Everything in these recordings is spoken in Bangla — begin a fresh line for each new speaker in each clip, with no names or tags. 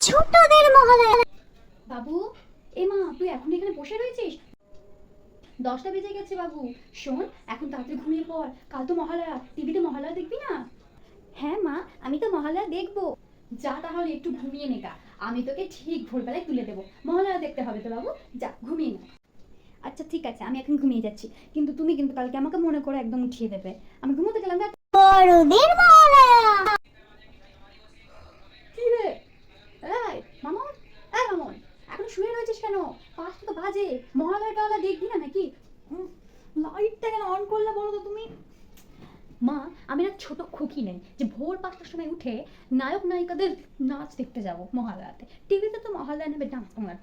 ছোটদের মহালয়া।
বাবু, এ মা, তুই এখন এখানে বসে রয়েছিস? 10টা বেজে গেছে বাবু। শোন, এখন তাড়াতাড়ি ঘুমিয়ে পড়, কাল তো মহালয়া, টিভিতে মহালয়া দেখবি না? হ্যাঁ মা, আমি তো মহালয়া দেখবো। যা তাহলে একটু ঘুমিয়ে নে গা, আমি তোকে ঠিক ভোরবেলায় তুলে দেবো। মহালয়া দেখতে হবে তো বাবু, যা ঘুমিয়ে নে। আচ্ছা ঠিক আছে, আমি এখন ঘুমিয়ে যাচ্ছি, কিন্তু তুমি কিন্তু কালকে আমাকে মনে করে একদম উঠিয়ে দেবে। আমি ঘুমোতে গেলাম।
বড়দের মহালয়া।
কি রে? এই মামন, এই মামন, এখন শুয়ে রয়েছিস কেন? 5টা তো বাজে, মহালয়া টালয়া দেখবি না নাকি? লাইটটা কেন অন করলে বলো তো তুমি? মা, আমি না ছোট খুকি নেই যে ভোর 5টার সময় উঠে নায়ক নায়িকাদের নাচ দেখতে যাব মহালয়াতে। টিভিতে তো মহালয়া নেবে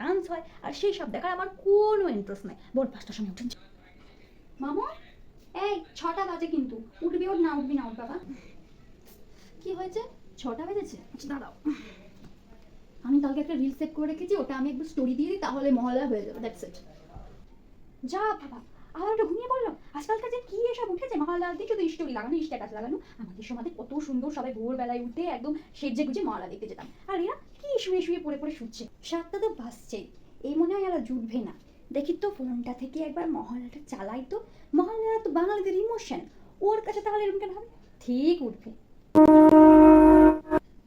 ডান্স হয়, আর সেই সব দেখার আমার কোনো ইন্টারেস্ট নাই। ভোর 5টার সময় উঠে মামা, এই 6টা বাজে কিন্তু, উঠবি ওঠ না উঠবি না ওঠ বাবা। কি হয়েছে? 6টা বেজেছে? আচ্ছা দাঁড়াও, আমি কালকে একটা রিল সেট করে রেখেছি, ওটা আমি একটু স্টোরি দিয়ে দিই, তাহলে মহালয়া হয়ে যাবে। That's it. যা বাবা, আবার একটা ঘুমিয়ে পড়লাম। আজকালকার যে কি এসব উঠেছে, মহালয়া দিয়ে শুধু স্টোরি লাগানো, স্ট্যাটাস লাগানো। আমাদের সময় কত সুন্দর সবাই ভোরবেলায় উঠে একদম সেজে গুজে মহালয়া দেখতে যেতাম, আর এরা কি শুয়ে শুয়ে পড়ে পড়ে শুচ্ছে। 7টা তো বাজছেই, এই মনে হয় এরা জুটবে না। দেখি তো ফোনটা থেকে একবার মহালয়াটা চালাই তো। মহালয়া তো বাঙালিদের ইমোশন, ওর কাছে তাহলে এরকম কেন হবে? ঠিক উঠবে।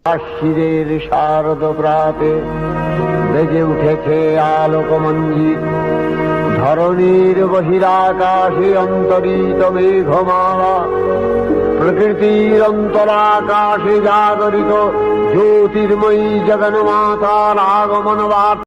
আশ্বিরের শারদ প্রাতে বেজে উঠেছে আলোকমঞ্জিত, ধরণীর বহিরাকাশে অন্তরিত মেঘমালা, প্রকৃতির অন্তরাকাশে জাগরিত জ্যোতির্ময়ী জগন্মাতার আগমন বার্তা।